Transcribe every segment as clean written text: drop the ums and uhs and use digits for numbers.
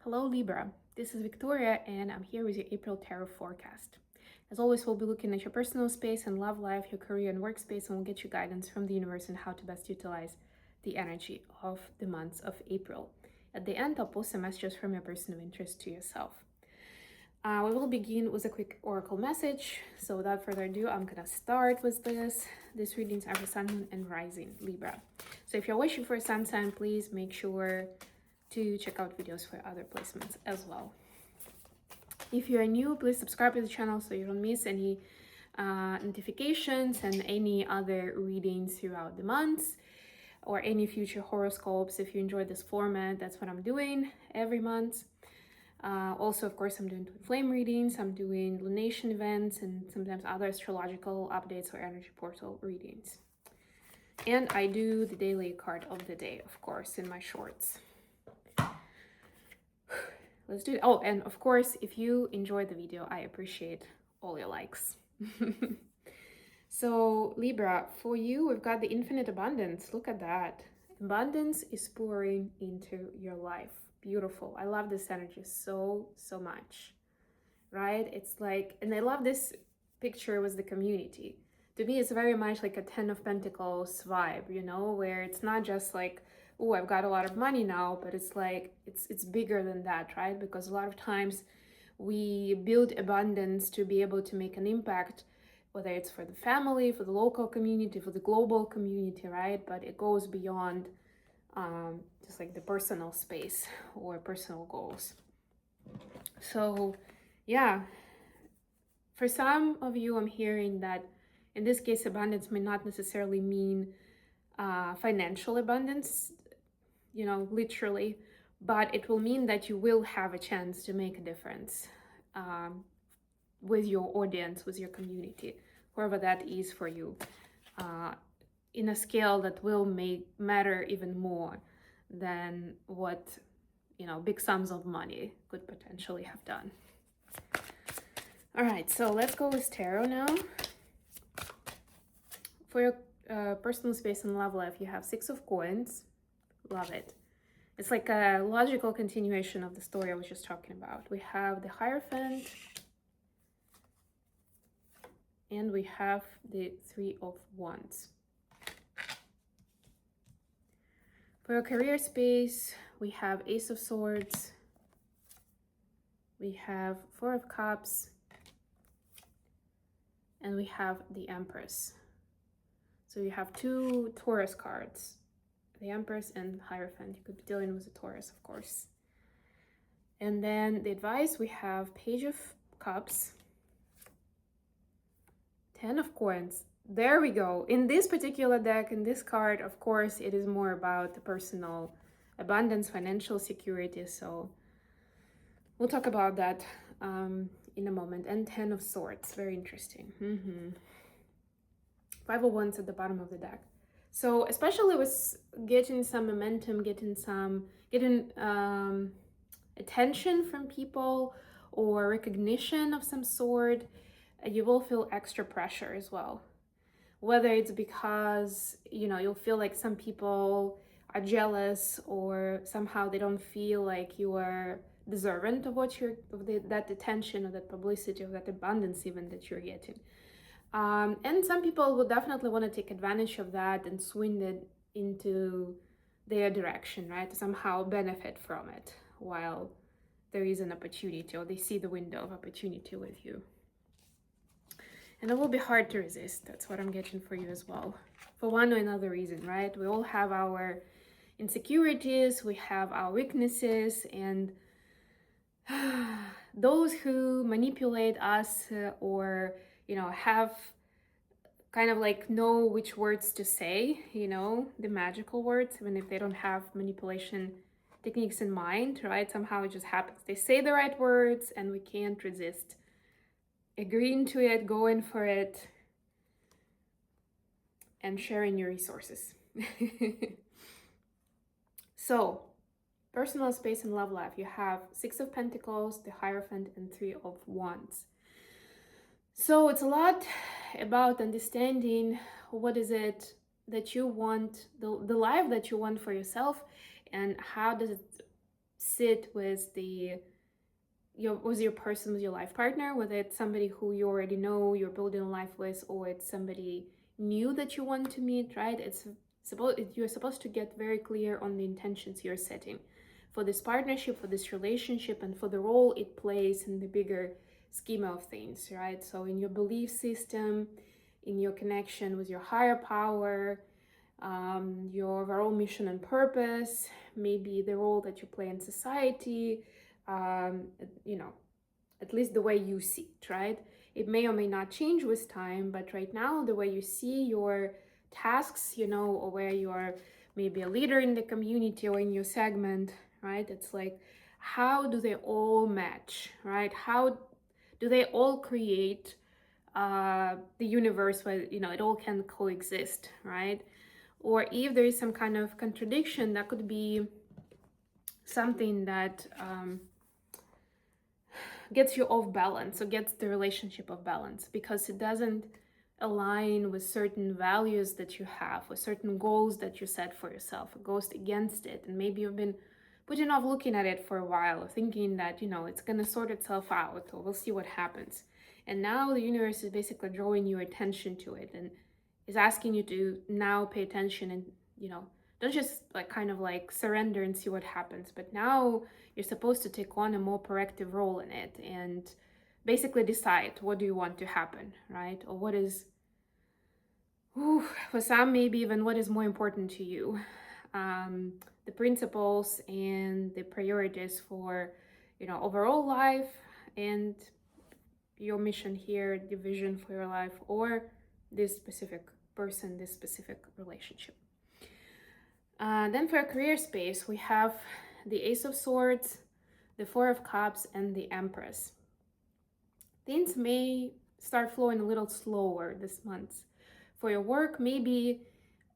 Hello Libra, this is Victoria and I'm here with your April Tarot forecast. As always, we'll be looking at your personal space and love life, your career and workspace, and we'll get you guidance from the universe on how to best utilize the energy of the months of April. At the end, I'll post some messages from your person of interest to yourself. We will begin with a quick oracle message. So without further ado, I'm gonna start with this. This readings are for Sun, Moon, and Rising Libra. So if you're wishing for a sun sign, please make sure to check out videos for other placements as well. If you are new, please subscribe to the channel so you don't miss any notifications and any other readings throughout the months or any future horoscopes. If you enjoy this format, that's what I'm doing every month. Also, of course, I'm doing twin flame readings, I'm doing lunation events, and sometimes other astrological updates or energy portal readings. And I do the daily card of the day, of course, in my shorts. Let's do it. Oh, and of course, if you enjoyed the video, I appreciate all your likes. So Libra, for you, we've got the infinite abundance. Look at that. Abundance is pouring into your life. Beautiful. I love this energy so much, right? It's like, and I love this picture with the community. To me, it's very much like a 10 of Pentacles vibe, you know, where it's not just like, oh, I've got a lot of money now, but it's like, it's bigger than that, right? Because a lot of times we build abundance to be able to make an impact, whether it's for the family, for the local community, for the global community, right? But it goes beyond just like the personal space or personal goals. So yeah, for some of you, I'm hearing that in this case, abundance may not necessarily mean financial abundance, you know, literally, but it will mean that you will have a chance to make a difference with your audience, with your community, wherever that is for you, in a scale that will matter even more than what, you know, big sums of money could potentially have done. All right, so let's go with tarot now. For your personal space and love life, you have 6 of Coins. Love it. It's like a logical continuation of the story I was just talking about. We have the Hierophant, and we have the 3 of Wands. For your career space, we have Ace of Swords, we have 4 of Cups, and we have the Empress. So you have 2 Taurus cards, the Empress and Hierophant. You could be dealing with a Taurus, of course. And then the advice, we have Page of Cups, 10 of Coins. There we go. In this particular deck, in this card, of course, it is more about the personal abundance, financial security. So we'll talk about that in a moment. And 10 of Swords, very interesting. 5 of Wands at the bottom of the deck. So especially with getting some momentum, getting attention from people or recognition of some sort, you will feel extra pressure as well. Whether it's because, you know, you'll feel like some people are jealous or somehow they don't feel like you are deserving of what that attention or that publicity or that abundance even that you're getting. And some people will definitely want to take advantage of that and swing it into their direction, right? To somehow benefit from it while there is an opportunity or they see the window of opportunity with you. And it will be hard to resist. That's what I'm getting for you as well. For one or another reason, right? We all have our insecurities, we have our weaknesses, and those who manipulate us or, you know, have kind of like know which words to say, you know, the magical words, even if they don't have manipulation techniques in mind, right? Somehow it just happens. They say the right words and we can't resist agreeing to it, going for it, and sharing your resources. So, personal space and love life, you have 6 of Pentacles, the Hierophant, and 3 of Wands. So it's a lot about understanding what is it that you want, the life that you want for yourself, and how does it sit with your person, with your life partner, whether it's somebody who you already know, you're building a life with, or it's somebody new that you want to meet, right? You're supposed to get very clear on the intentions you're setting for this partnership, for this relationship, and for the role it plays in the bigger schema of things, right? So in your belief system, in your connection with your higher power, your overall mission and purpose, maybe the role that you play in society, you know, at least the way you see it, right? It may or may not change with time, but right now, the way you see your tasks, you know, or where you are maybe a leader in the community or in your segment, right? It's like, how do they all match, right? How do they all create the universe where, you know, it all can coexist, right? Or if there is some kind of contradiction, that could be something that gets you off balance, or gets the relationship off balance, because it doesn't align with certain values that you have, with certain goals that you set for yourself. It goes against it, and maybe you've been putting off looking at it for a while, or thinking that, you know, it's gonna sort itself out, or we'll see what happens. And now the universe is basically drawing your attention to it, and is asking you to now pay attention, and, you know, don't just like kind of like surrender and see what happens, but now you're supposed to take on a more proactive role in it, and basically decide, what do you want to happen, right? Or what is, for some, maybe even what is more important to you. The principles and the priorities for, you know, overall life, and your mission here, the vision for your life, or this specific person, this specific relationship. Then for a career space, we have the Ace of Swords, the Four of Cups, and the Empress. Things may start flowing a little slower this month. For your work, maybe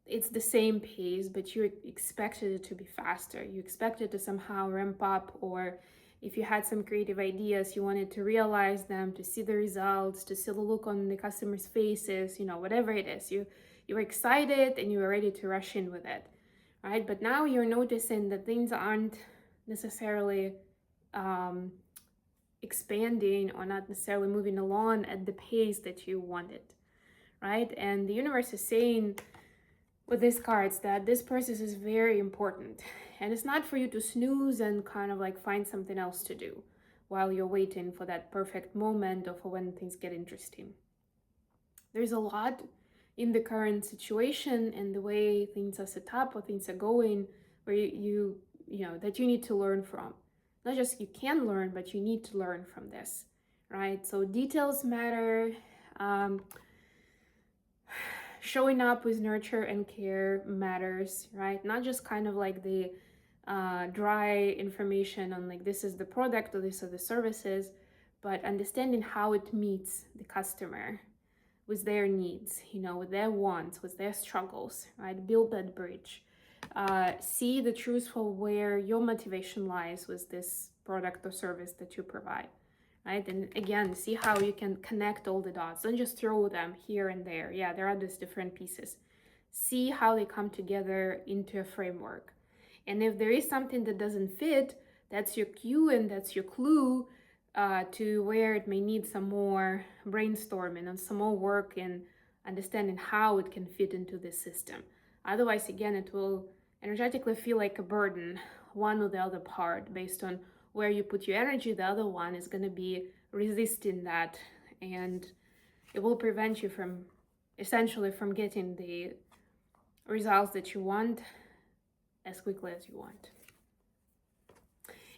it's the same pace, but you expected it to be faster. You expected to somehow ramp up, or if you had some creative ideas, you wanted to realize them, to see the results, to see the look on the customers' faces, you know, whatever it is. You were excited and you were ready to rush in with it, right? But now you're noticing that things aren't necessarily expanding, or not necessarily moving along at the pace that you wanted, right? And the universe is saying with these cards that this process is very important, and it's not for you to snooze and kind of like find something else to do while you're waiting for that perfect moment, or for when things get interesting. There's a lot in the current situation and the way things are set up, or things are going, where you know that you need to learn from. Not just you can learn, but you need to learn from this, right? So details matter. Showing up with nurture and care matters, right? Not just kind of like the dry information on like, this is the product or these are the services, but understanding how it meets the customer with their needs, you know, with their wants, with their struggles, right? Build that bridge. See the truth for where your motivation lies with this product or service that you provide, right? And again, see how you can connect all the dots. Don't just throw them here and there. Yeah, there are these different pieces. See how they come together into a framework. And if there is something that doesn't fit, that's your cue and that's your clue to where it may need some more brainstorming and some more work in understanding how it can fit into this system. Otherwise, again, it will energetically feel like a burden, one or the other part, based on where you put your energy. The other one is going to be resisting that, and it will prevent you from essentially from getting the results that you want as quickly as you want.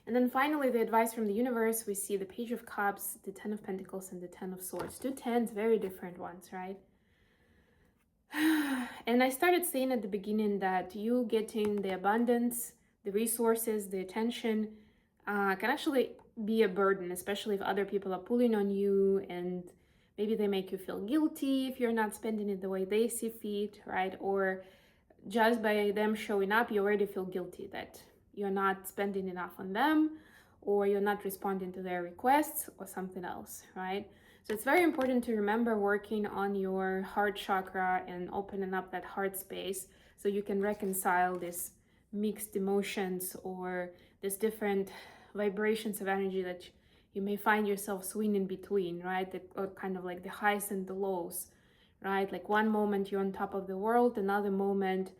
And then finally, the advice from the universe, we see the Page of Cups, the Ten of Pentacles, and the Ten of Swords. Two tens, very different ones, right? And I started saying at the beginning that you getting the abundance, the resources, the attention can actually be a burden, especially if other people are pulling on you, and maybe they make you feel guilty if you're not spending it the way they see fit, right? Or just by them showing up, you already feel guilty that you're not spending enough on them, or you're not responding to their requests, or something else, right? So it's very important to remember working on your heart chakra and opening up that heart space, so you can reconcile these mixed emotions, or There's different vibrations of energy that you may find yourself swinging between, right? Or kind of like the highs and the lows, right? Like one moment you're on top of the world, another moment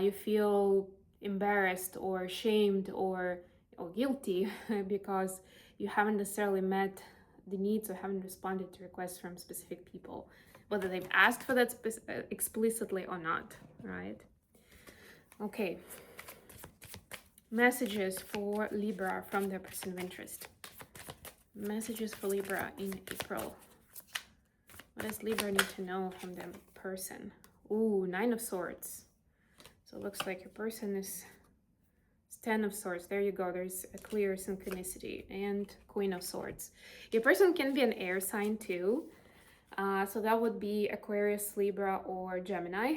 you feel embarrassed or ashamed or guilty because you haven't necessarily met the needs or haven't responded to requests from specific people, whether they've asked for that explicitly or not, right? Okay. Messages for Libra from their person of interest. Messages for Libra in April. What does Libra need to know from their person? Ooh, 9 of Swords. So it looks like your person is 10 of Swords. There you go. There's a clear synchronicity. And Queen of Swords. Your person can be an air sign too. So that would be Aquarius, Libra, or Gemini.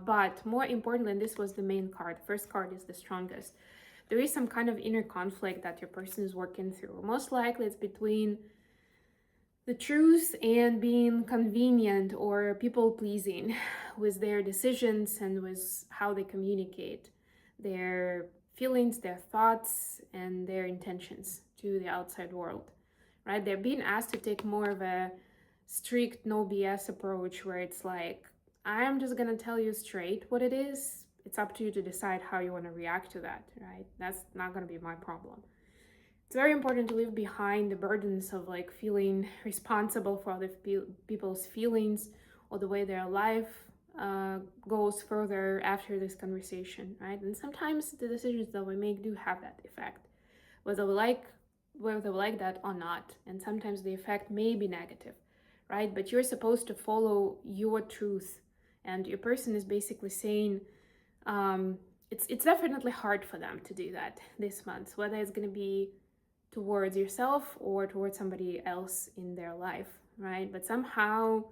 But more importantly, and this was the main card, the first card is the strongest. There is some kind of inner conflict that your person is working through. Most likely it's between the truth and being convenient or people-pleasing with their decisions and with how they communicate their feelings, their thoughts, and their intentions to the outside world, right? They're being asked to take more of a strict no BS approach where it's like, I'm just gonna tell you straight what it is. It's up to you to decide how you want to react to that, right? That's not gonna be my problem. It's very important to leave behind the burdens of like feeling responsible for other people's feelings or the way their life goes further after this conversation, right? And sometimes the decisions that we make do have that effect, whether we like that or not. And sometimes the effect may be negative, right? But you're supposed to follow your truth, and your person is basically saying it's definitely hard for them to do that this month, whether it's going to be towards yourself or towards somebody else in their life, right? But somehow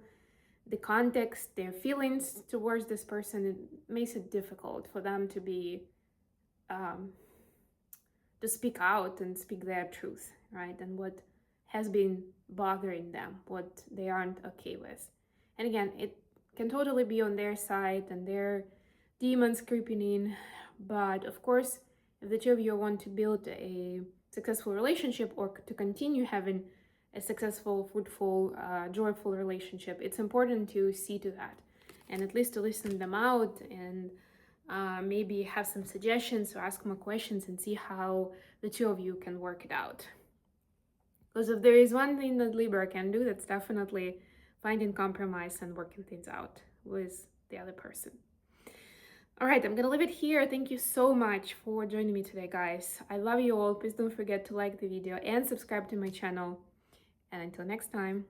the context, their feelings towards this person, it makes it difficult for them to be to speak out and speak their truth, right? And what has been bothering them, what they aren't okay with. And again, it can totally be on their side and their demons creeping in. But of course, if the two of you want to build a successful relationship or to continue having a successful, fruitful, joyful relationship, it's important to see to that and at least to listen them out and maybe have some suggestions or ask more questions and see how the two of you can work it out. Because if there is one thing that Libra can do, that's definitely finding compromise and working things out with the other person. All right, I'm gonna leave it here. Thank you so much for joining me today, guys. I love you all. Please don't forget to like the video and subscribe to my channel. And until next time.